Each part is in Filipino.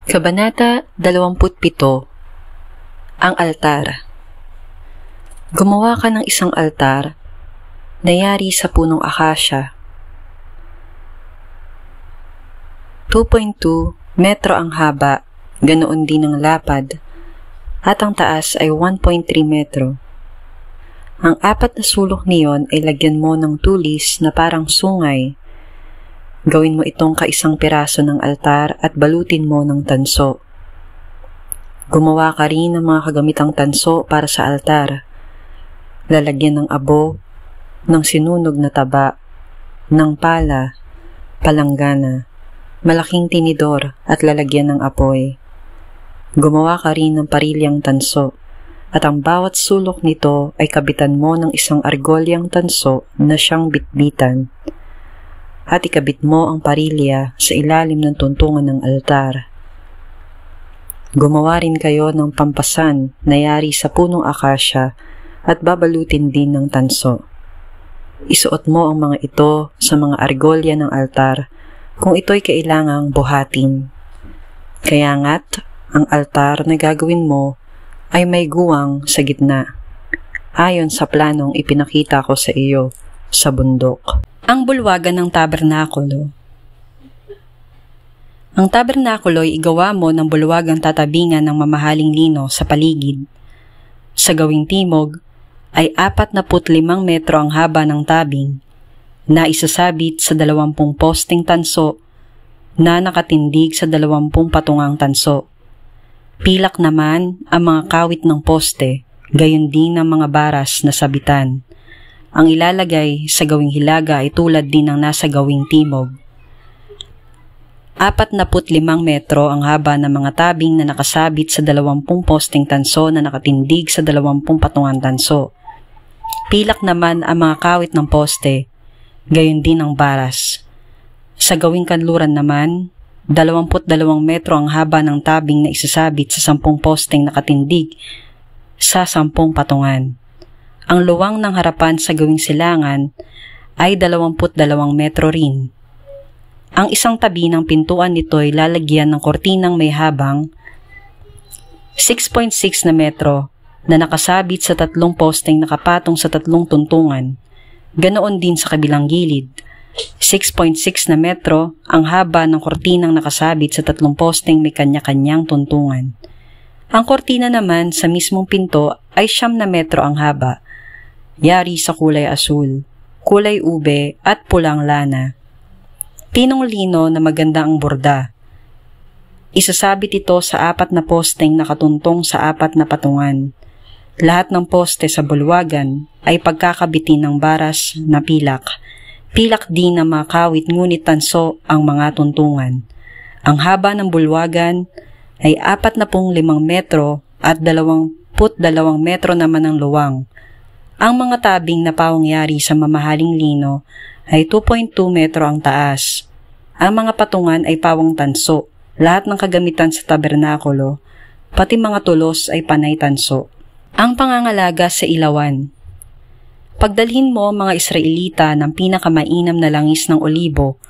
Kabanata 27. Ang altar. Gumawa ka ng isang altar na yari sa punong akasya. 2.2 metro ang haba, ganoon din ang lapad, at ang taas ay 1.3 metro. Ang apat na sulok niyon ay lagyan mo ng tulis na parang sungay. Gawin mo itong kaisang piraso ng altar at balutin mo ng tanso. Gumawa ka rin ng mga kagamitang tanso para sa altar. Lalagyan ng abo, ng sinunog na taba, ng pala, palanggana, malaking tinidor at lalagyan ng apoy. Gumawa ka rin ng parilyang tanso, at ang bawat sulok nito ay kabitan mo ng isang argolyang tanso na siyang bitbitan. At ikabit mo ang parilya sa ilalim ng tuntungan ng altar. Gumawa rin kayo ng pampasan na yari sa punong akasya at babalutin din ng tanso. Isuot mo ang mga ito sa mga argolya ng altar kung ito'y kailangang buhatin. Kaya nga't ang altar na gagawin mo ay may guwang sa gitna, ayon sa planong ipinakita ko sa iyo sa bundok. Ang bulwagan ng tabernakulo. Ang tabernakulo ay igawa mo ng bulwagang tatabingan ng mamahaling lino sa paligid. Sa gawing timog ay 45 metro ang haba ng tabing na isasabit sa 20 posting tanso na nakatindig sa 20 patungang tanso. Pilak naman ang mga kawit ng poste, gayon din ang mga baras na sabitan. Ang ilalagay sa gawing hilaga ay tulad din ng nasa gawing timog. 45 metro ang haba ng mga tabing na nakasabit sa 20 posting tanso na nakatindig sa 20 patungan tanso. Pilak naman ang mga kawit ng poste, gayon din ang baras. Sa gawing kanluran naman, 22 metro ang haba ng tabing na isasabit sa 10 posting nakatindig sa 10 patungan. Ang luwang ng harapan sa gawing silangan ay 22 metro rin. Ang isang tabi ng pintuan nito ay lalagyan ng kortinang may habang 6.6 na metro na nakasabit sa 3 posting nakapatong sa 3 tuntungan. Ganoon din sa kabilang gilid. 6.6 na metro ang haba ng kortinang nakasabit sa 3 posting may kanya-kanyang tuntungan. Ang kortina naman sa mismong pinto ay 9 na metro ang haba. Yari sa kulay asul, kulay ube at pulang lana. Pinong lino na maganda ang borda. Isasabit ito sa 4 na posteng nakatuntong sa 4 na patungan. Lahat ng poste sa bulwagan ay pagkakabitin ng baras na pilak. Pilak din ng mga kawit ngunit tanso ang mga tuntungan. Ang haba ng bulwagan ay 45 metro at 22 metro naman ang luwang. Ang mga tabing na pawangyari sa mamahaling lino ay 2.2 metro ang taas. Ang mga patungan ay pawang tanso. Lahat ng kagamitan sa tabernakulo, pati mga tulos ay panay tanso. Ang pangangalaga sa ilawan. Pagdalhin mo mga Israelita ng pinakamainam na langis ng olibo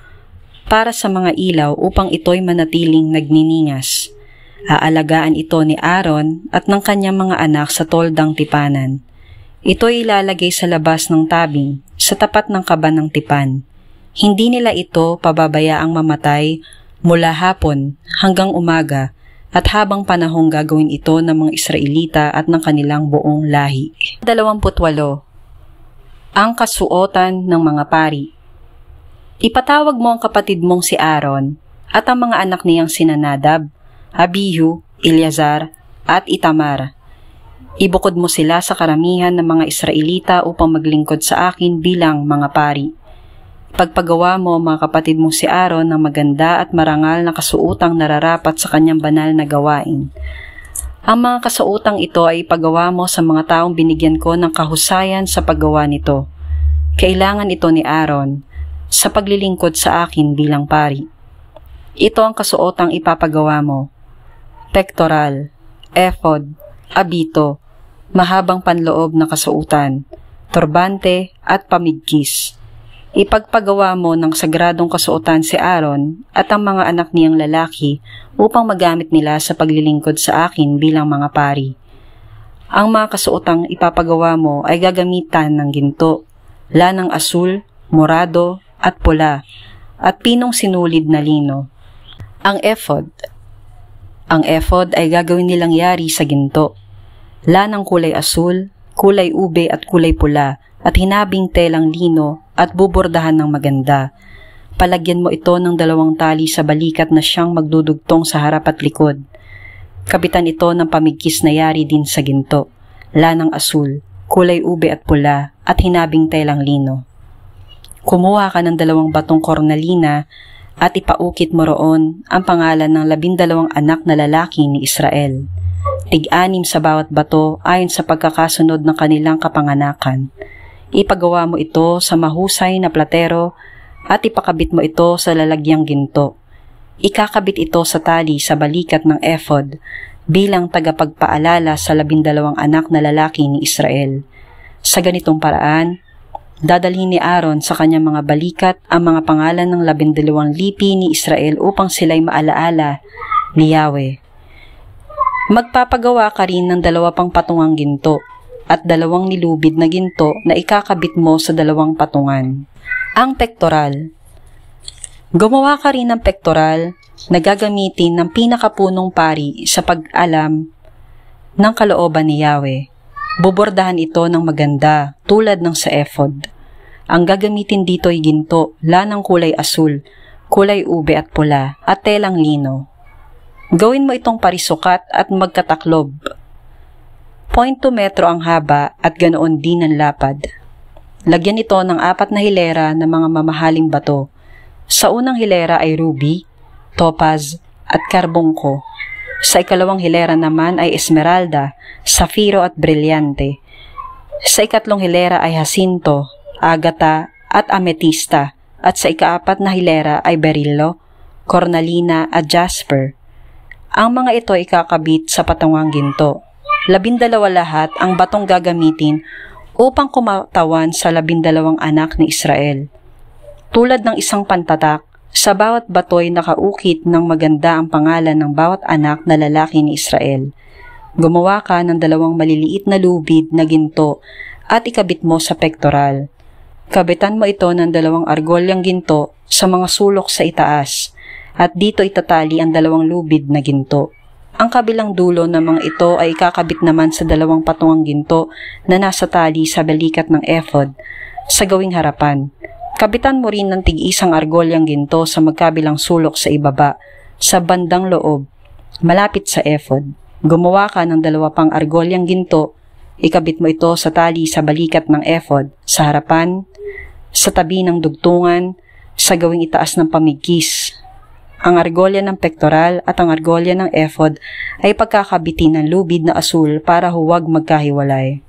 para sa mga ilaw upang ito'y manatiling nagniningas. Aalagaan ito ni Aaron at ng kanyang mga anak sa toldang tipanan. Ito ay ilalagay sa labas ng tabing, sa tapat ng kaban ng tipan. Hindi nila ito pababayaang mamatay mula hapon hanggang umaga at habang panahong gagawin ito ng mga Israelita at ng kanilang buong lahi. 28. Ang kasuotan ng mga pari. Ipatawag mo ang kapatid mong si Aaron at ang mga anak niyang sina Nadab, Abihu, Eleazar at Itamar. Ibukod mo sila sa karamihan ng mga Israelita upang maglingkod sa akin bilang mga pari. Pagpagawa mo mga kapatid mo si Aaron ng maganda at marangal na kasuotang nararapat sa kanyang banal na gawain. Ang mga kasuotang ito ay ipagawa mo sa mga taong binigyan ko ng kahusayan sa paggawa nito. Kailangan ito ni Aaron sa paglilingkod sa akin bilang pari. Ito ang kasuotang ipapagawa mo: pectoral, ephod, abito, mahabang panloob na kasuotan, turbante at pamigkis. Ipagpagawa mo ng sagradong kasuotan si Aaron at ang mga anak niyang lalaki upang magamit nila sa paglilingkod sa akin bilang mga pari. Ang mga kasuotang ipapagawa mo ay gagamitan ng ginto, lanang asul, morado at pula, at pinong sinulid na lino. Ang ephod ay gagawin nilang yari sa ginto, lanang kulay asul, kulay ube at kulay pula, at hinabing telang lino at bubordahan ng maganda. Palagyan mo ito ng 2 tali sa balikat na siyang magdudugtong sa harap at likod. Kabitan ito ng pamigkis na yari din sa ginto, lanang asul, kulay ube at pula, at hinabing telang lino. Kumuha ka ng 2 batong kornalina at ipaukit mo roon ang pangalan ng 12 anak na lalaki ni Israel. Tig-6 sa bawat bato ayon sa pagkakasunod ng kanilang kapanganakan. Ipagawa mo ito sa mahusay na platero at ipakabit mo ito sa lalagyang ginto. Ikakabit ito sa tali sa balikat ng ephod bilang tagapagpaalala sa 12 anak na lalaki ni Israel. Sa ganitong paraan, dadalhin ni Aaron sa kanyang mga balikat ang mga pangalan ng 12 lipi ni Israel upang sila'y maalaala ni Yahweh. Magpapagawa ka rin ng 2 pang patungang ginto at 2 nilubid na ginto na ikakabit mo sa 2 patungan. Ang pektoral. Gumawa ka rin ng pektoral na gagamitin ng pinakapunong pari sa pag-alam ng kalooban ni Yahweh. Bubordahan ito ng maganda tulad ng sa ephod. Ang gagamitin dito ay ginto, lanang kulay asul, kulay ube at pula, at telang lino. Gawin mo itong parisukat at magkataklob. 0.2 metro ang haba at ganoon din ang lapad. Lagyan ito ng 4 na hilera ng mga mamahaling bato. Sa unang hilera ay ruby, topaz, at karbongko. Sa ikalawang hilera naman ay esmeralda, safiro at brilyante. Sa ikatlong hilera ay jacinto, agata at ametista. At sa ika-4 na hilera ay berylo, cornalina at jasper. Ang mga ito ay kakabit sa patungang ginto. 12 lahat ang batong gagamitin upang kumatawan sa 12 anak ni Israel. Tulad ng isang pantatak, sa bawat bato'y nakaukit ng maganda ang pangalan ng bawat anak na lalaki ni Israel. Gumawa ka ng 2 maliliit na lubid na ginto at ikabit mo sa pektoral. Kabitan mo ito ng 2 argolyang ginto sa mga sulok sa itaas at dito itatali ang 2 lubid na ginto. Ang kabilang dulo ng mga ito ay ikakabit naman sa 2 patungang ginto na nasa tali sa balikat ng ephod sa gawing harapan. Kabitan mo rin ng tig-isang argolyang ginto sa magkabilang sulok sa ibaba, sa bandang loob, malapit sa ephod. Gumawa ka ng 2 pang argolyang ginto, ikabit mo ito sa tali sa balikat ng ephod, sa harapan, sa tabi ng dugtungan, sa gawing itaas ng pamigkis. Ang argolya ng pektoral at ang argolya ng ephod ay pagkakabitin ng lubid na asul para huwag magkahiwalay.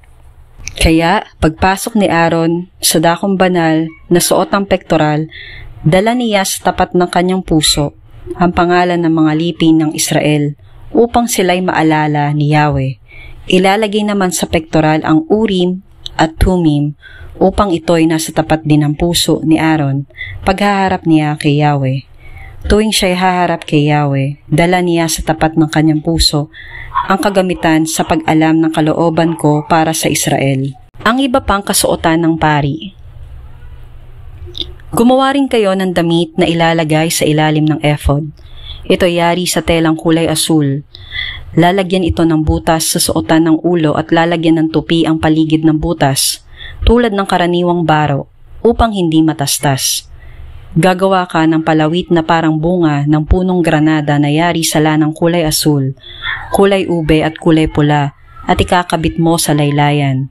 Kaya, pagpasok ni Aaron sa dakong banal na suot ang pektoral, dala niya sa tapat ng kanyang puso ang pangalan ng mga lipi ng Israel upang sila'y maalala ni Yahweh. Ilalagay naman sa pektoral ang Urim at Tumim upang ito'y nasa tapat din ng puso ni Aaron paghaharap niya kay Yahweh. Tuwing siya'y haharap kay Yahweh, dala niya sa tapat ng kanyang puso ang kagamitan sa pag-alam ng kalooban ko para sa Israel. Ang iba pang kasuotan ng pari. Gumawa rin kayo ng damit na ilalagay sa ilalim ng ephod. Ito yari sa telang kulay asul. Lalagyan ito ng butas sa suotan ng ulo at lalagyan ng tupi ang paligid ng butas, tulad ng karaniwang baro, upang hindi matastas. Gagawa ka ng palawit na parang bunga ng punong granada na yari sa lanang kulay asul, kulay ube at kulay pula at ikakabit mo sa laylayan.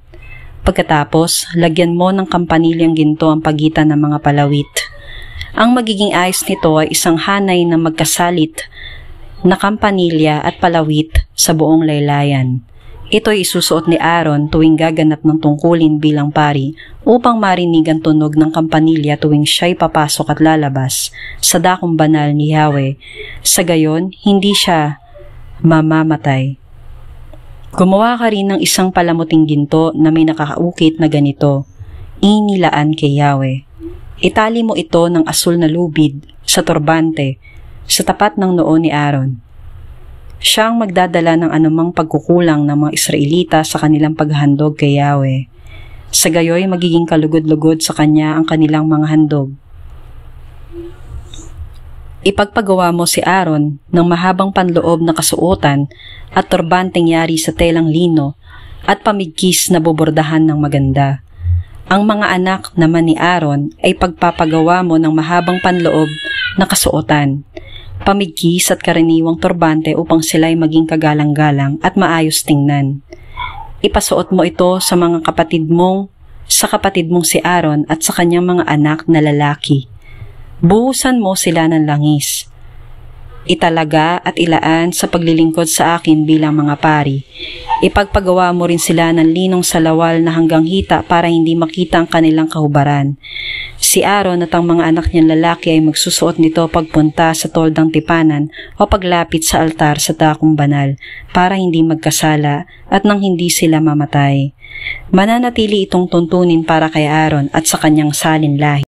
Pagkatapos, lagyan mo ng kampanilyang ginto ang pagitan ng mga palawit. Ang magiging ayos nito ay isang hanay na magkasalit na kampanilya at palawit sa buong laylayan. Ito ay isusuot ni Aaron tuwing gaganap ng tungkulin bilang pari upang marinig ang tunog ng kampanilya tuwing siya'y papasok at lalabas sa dakong banal ni Yahweh. Sa gayon, hindi siya mamamatay. Gumawa ka rin ng isang palamuting ginto na may nakakaukit na ganito, Inilaan kay Yahweh. Itali mo ito ng asul na lubid sa turbante sa tapat ng noo ni Aaron. Siya ang magdadala ng anumang pagkukulang ng mga Israelita sa kanilang paghandog kay Yahweh. Sa gayoy magiging kalugod-lugod sa kanya ang kanilang mga handog. Ipagpagawa mo si Aaron ng mahabang panloob na kasuotan at turbanteng yari sa telang lino at pamigkis na bobordahan ng maganda. Ang mga anak naman ni Aaron ay pagpapagawa mo ng mahabang panloob na kasuotan, pamigkis at karaniwang turbante upang sila'y maging kagalang-galang at maayos tingnan. Ipasuot mo ito sa kapatid mong si Aaron at sa kanyang mga anak na lalaki. Buhusan mo sila ng langis. Italaga at ilaan sa paglilingkod sa akin bilang mga pari. Ipagpagawa mo rin sila ng linong salawal na hanggang hita para hindi makita ang kanilang kahubaran. Si Aaron at ang mga anak niyang lalaki ay magsusuot nito pagpunta sa toldang tipanan o paglapit sa altar sa dakong banal para hindi magkasala at nang hindi sila mamatay. Mananatili itong tuntunin para kay Aaron at sa kanyang salin lahi.